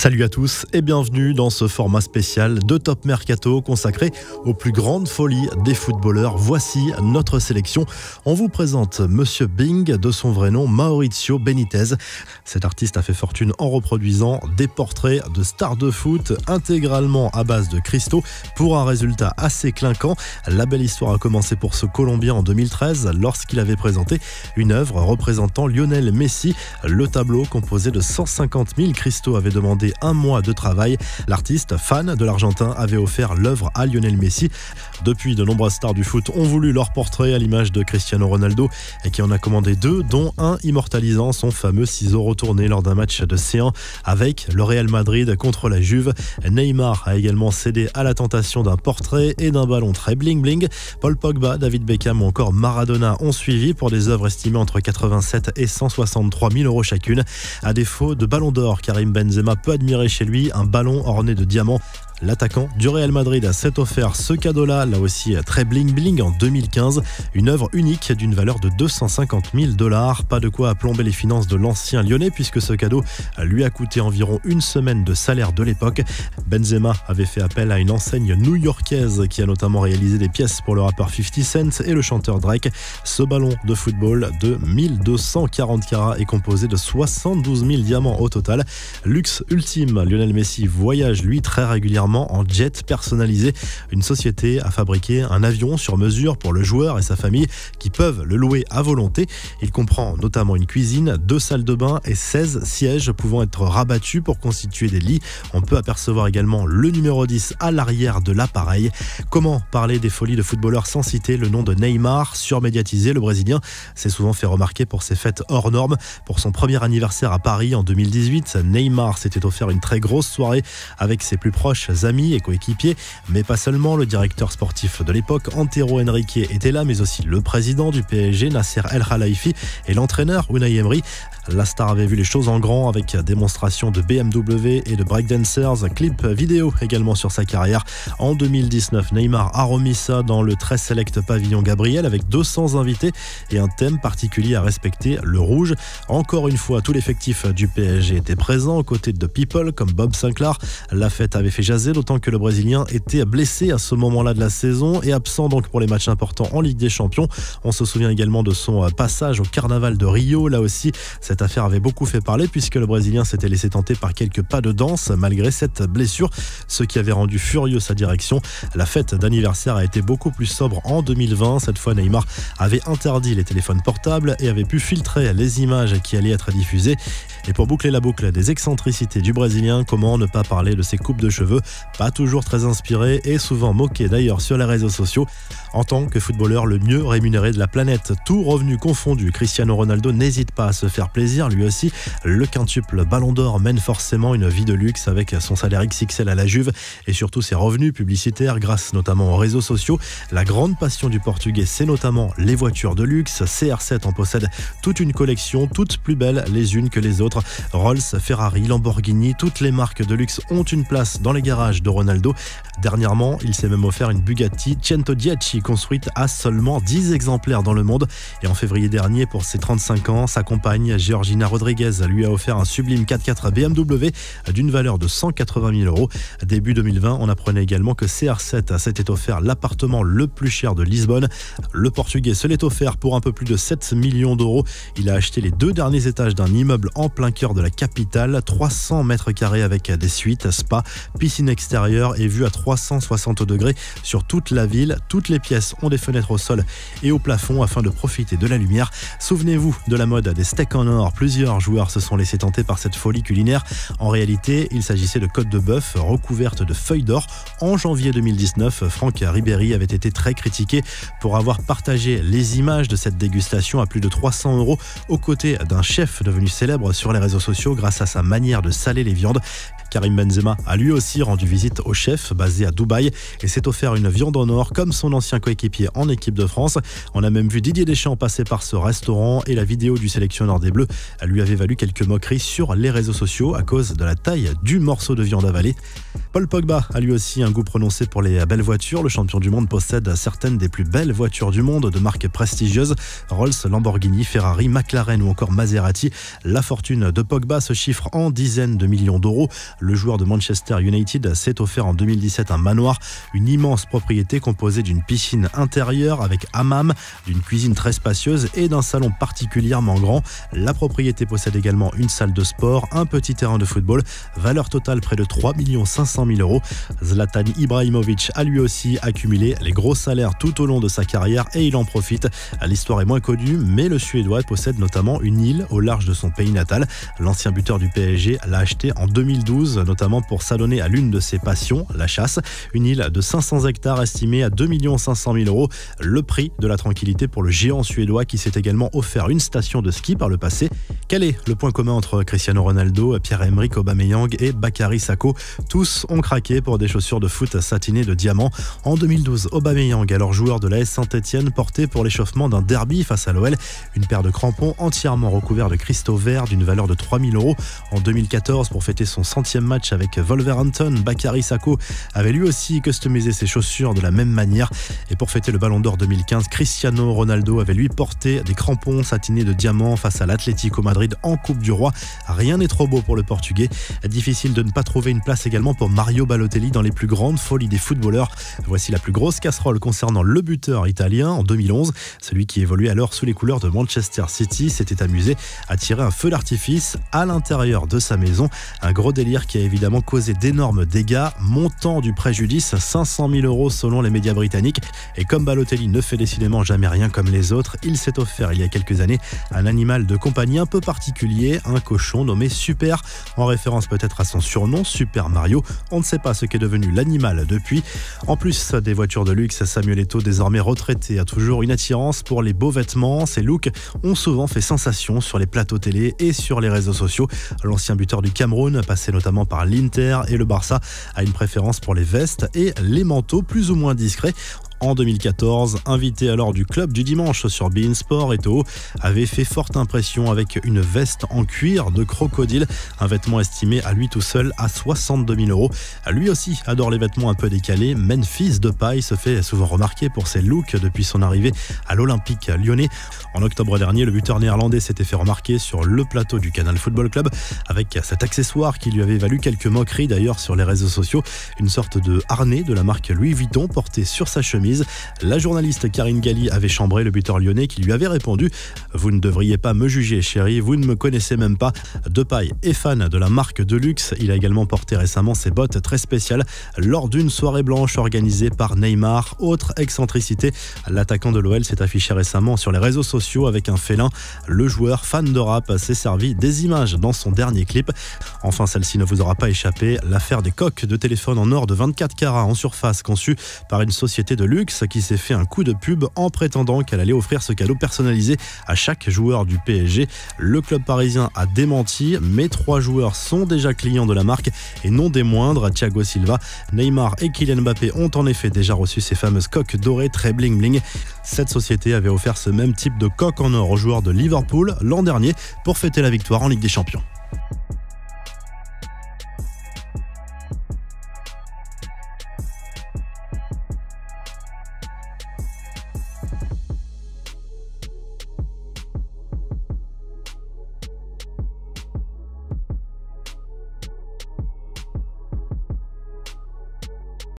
Salut à tous et bienvenue dans ce format spécial de Top Mercato consacré aux plus grandes folies des footballeurs. Voici notre sélection. On vous présente Monsieur Bing, de son vrai nom Mauricio Benitez. Cet artiste a fait fortune en reproduisant des portraits de stars de foot intégralement à base de cristaux pour un résultat assez clinquant. La belle histoire a commencé pour ce Colombien en 2013 lorsqu'il avait présenté une œuvre représentant Lionel Messi. Le tableau, composé de 150 000 cristaux, avait demandé un mois de travail. L'artiste, fan de l'Argentin, avait offert l'œuvre à Lionel Messi. Depuis, de nombreuses stars du foot ont voulu leur portrait, à l'image de Cristiano Ronaldo, et qui en a commandé deux, dont un immortalisant son fameux ciseau retourné lors d'un match de C1 avec le Real Madrid contre la Juve. Neymar a également cédé à la tentation d'un portrait et d'un ballon très bling-bling. Paul Pogba, David Beckham ou encore Maradona ont suivi pour des œuvres estimées entre 87 et 163 000 euros chacune. À défaut de ballon d'or, Karim Benzema peut admirer chez lui un ballon orné de diamants. L'attaquant du Real Madrid s'est offert ce cadeau-là, là aussi très bling-bling, en 2015. Une œuvre unique d'une valeur de 250 000 $. Pas de quoi plomber les finances de l'ancien Lyonnais, puisque ce cadeau lui a coûté environ une semaine de salaire de l'époque. Benzema avait fait appel à une enseigne new-yorkaise qui a notamment réalisé des pièces pour le rappeur 50 Cent et le chanteur Drake. Ce ballon de football de 1240 carats est composé de 72 000 diamants au total. Luxe ultime, Lionel Messi voyage lui très régulièrement en jet personnalisé. Une société a fabriqué un avion sur mesure pour le joueur et sa famille qui peuvent le louer à volonté. Il comprend notamment une cuisine, 2 salles de bain et 16 sièges pouvant être rabattus pour constituer des lits. On peut apercevoir également le numéro 10 à l'arrière de l'appareil. Comment parler des folies de footballeurs sans citer le nom de Neymar, surmédiatisé? Le Brésilien s'est souvent fait remarquer pour ses fêtes hors normes. Pour son premier anniversaire à Paris en 2018, Neymar s'était offert une très grosse soirée avec ses plus proches amis et coéquipiers, mais pas seulement. Le directeur sportif de l'époque, Antero Henrique, était là, mais aussi le président du PSG, Nasser El Khelaifi, et l'entraîneur, Unai Emery. La star avait vu les choses en grand avec démonstration de BMW et de breakdancers, clip vidéo également sur sa carrière. En 2019, Neymar a remis ça dans le très select pavillon Gabriel avec 200 invités et un thème particulier à respecter, le rouge. Encore une fois, tout l'effectif du PSG était présent aux côtés de people comme Bob Sinclair. La fête avait fait jaser, d'autant que le Brésilien était blessé à ce moment-là de la saison et absent donc pour les matchs importants en Ligue des Champions. On se souvient également de son passage au Carnaval de Rio. Là aussi, cette affaire avait beaucoup fait parler puisque le Brésilien s'était laissé tenter par quelques pas de danse malgré cette blessure, ce qui avait rendu furieux sa direction. La fête d'anniversaire a été beaucoup plus sobre en 2020. Cette fois, Neymar avait interdit les téléphones portables et avait pu filtrer les images qui allaient être diffusées. Et pour boucler la boucle des excentricités du Brésilien, comment ne pas parler de ses coupes de cheveux, pas toujours très inspirées et souvent moquées d'ailleurs sur les réseaux sociaux. En tant que footballeur le mieux rémunéré de la planète, tout revenu confondu, Cristiano Ronaldo n'hésite pas à se faire plaisir lui aussi. Le quintuple Ballon d'Or mène forcément une vie de luxe avec son salaire XXL à la Juve et surtout ses revenus publicitaires grâce notamment aux réseaux sociaux. La grande passion du Portugais, c'est notamment les voitures de luxe. CR7 en possède toute une collection, toutes plus belles les unes que les autres. Rolls, Ferrari, Lamborghini, toutes les marques de luxe ont une place dans les garages de Ronaldo. Dernièrement, il s'est même offert une Bugatti Centodieci construite à seulement 10 exemplaires dans le monde. Et en février dernier, pour ses 35 ans, sa compagne Georgina Rodriguez lui a offert un sublime 4x4 BMW d'une valeur de 180 000 euros. Début 2020, on apprenait également que CR7 s'était offert l'appartement le plus cher de Lisbonne. Le Portugais se l'est offert pour un peu plus de 7 millions d'euros. Il a acheté les 2 derniers étages d'un immeuble en plein cœur de la capitale, 300 mètres carrés avec des suites, spa, piscine extérieure et vue à 360 degrés sur toute la ville. Toutes les pièces ont des fenêtres au sol et au plafond afin de profiter de la lumière. Souvenez-vous de la mode des steaks en or. Plusieurs joueurs se sont laissés tenter par cette folie culinaire. En réalité, il s'agissait de côtes de bœuf recouvertes de feuilles d'or. En janvier 2019, Franck Ribéry avait été très critiqué pour avoir partagé les images de cette dégustation à plus de 300 € aux côtés d'un chef devenu célèbre sur les réseaux sociaux grâce à sa manière de saler les viandes. Karim Benzema a lui aussi rendu visite au chef basé à Dubaï et s'est offert une viande en or comme son ancien coéquipier en équipe de France. On a même vu Didier Deschamps passer par ce restaurant et la vidéo du sélectionneur des Bleus lui avait valu quelques moqueries sur les réseaux sociaux à cause de la taille du morceau de viande avalé. Paul Pogba a lui aussi un goût prononcé pour les belles voitures. Le champion du monde possède certaines des plus belles voitures du monde de marques prestigieuses, Rolls, Lamborghini, Ferrari, McLaren ou encore Maserati. La fortune fortune de Pogba se chiffre en dizaines de millions d'euros. Le joueur de Manchester United s'est offert en 2017 un manoir, une immense propriété composée d'une piscine intérieure avec hammam, d'une cuisine très spacieuse et d'un salon particulièrement grand. La propriété possède également une salle de sport, un petit terrain de football, valeur totale près de 3 500 000 euros. Zlatan Ibrahimovic a lui aussi accumulé les gros salaires tout au long de sa carrière et il en profite. L'histoire est moins connue, mais le Suédois possède notamment une île au large de son pays natal. L'ancien buteur du PSG l'a acheté en 2012, notamment pour s'adonner à l'une de ses passions, la chasse. Une île de 500 hectares estimée à 2 500 000 euros. Le prix de la tranquillité pour le géant suédois qui s'est également offert une station de ski par le passé. Quel est le point commun entre Cristiano Ronaldo, Pierre-Emerick Aubameyang et Bakary Sakho? Tous ont craqué pour des chaussures de foot satinées de diamants. En 2012, Aubameyang, alors joueur de l'AS Saint-Etienne, portait pour l'échauffement d'un derby face à l'OL une paire de crampons entièrement recouverts de cristaux verts d'une valeur de 3 000 euros. En 2014, pour fêter son 100e match avec Wolverhampton, Bakary Sakho avait lui aussi customisé ses chaussures de la même manière. Et pour fêter le Ballon d'Or 2015, Cristiano Ronaldo avait lui porté des crampons satinés de diamants face à l'Atlético Madrid en Coupe du Roi. Rien n'est trop beau pour le Portugais. Difficile de ne pas trouver une place également pour Mario Balotelli dans les plus grandes folies des footballeurs. Voici la plus grosse casserole concernant le buteur italien en 2011. Celui qui évoluait alors sous les couleurs de Manchester City s'était amusé à tirer un feu d'artifice à l'intérieur de sa maison. Un gros délire qui a évidemment causé d'énormes dégâts. Montant du préjudice, 500 000 euros selon les médias britanniques. Et comme Balotelli ne fait décidément jamais rien comme les autres, il s'est offert il y a quelques années un animal de compagnie un peu particulier, un cochon nommé Super, en référence peut-être à son surnom Super Mario. On ne sait pas ce qu'est devenu l'animal depuis. En plus des voitures de luxe, Samuel Eto'o, désormais retraité, a toujours une attirance pour les beaux vêtements. Ses looks ont souvent fait sensation sur les plateaux télé et sur les réseaux sociaux. L'ancien buteur du Cameroun, passé notamment par l'Inter et le Barça, a une préférence pour les vestes et les manteaux plus ou moins discrets. En 2014, invité alors du club du dimanche sur beIN Sport, Eto'o avait fait forte impression avec une veste en cuir de crocodile, un vêtement estimé à lui tout seul à 62 000 euros. Lui aussi adore les vêtements un peu décalés. Memphis Depay se fait souvent remarquer pour ses looks depuis son arrivée à l'Olympique lyonnais. En octobre dernier, le buteur néerlandais s'était fait remarquer sur le plateau du Canal Football Club avec cet accessoire qui lui avait valu quelques moqueries d'ailleurs sur les réseaux sociaux, une sorte de harnais de la marque Louis Vuitton porté sur sa chemise. La journaliste Karine Galli avait chambré le buteur lyonnais qui lui avait répondu « Vous ne devriez pas me juger chérie, vous ne me connaissez même pas ». Depay est fan de la marque de luxe. Il a également porté récemment ses bottes très spéciales lors d'une soirée blanche organisée par Neymar. Autre excentricité, l'attaquant de l'OL s'est affiché récemment sur les réseaux sociaux avec un félin. Le joueur fan de rap s'est servi des images dans son dernier clip. Enfin, celle-ci ne vous aura pas échappé, l'affaire des coques de téléphone en or de 24 carats en surface conçue par une société de luxe qui s'est fait un coup de pub en prétendant qu'elle allait offrir ce cadeau personnalisé à chaque joueur du PSG. Le club parisien a démenti, mais 3 joueurs sont déjà clients de la marque et non des moindres. Thiago Silva, Neymar et Kylian Mbappé ont en effet déjà reçu ces fameuses coques dorées très bling bling. Cette société avait offert ce même type de coque en or aux joueurs de Liverpool l'an dernier pour fêter la victoire en Ligue des Champions.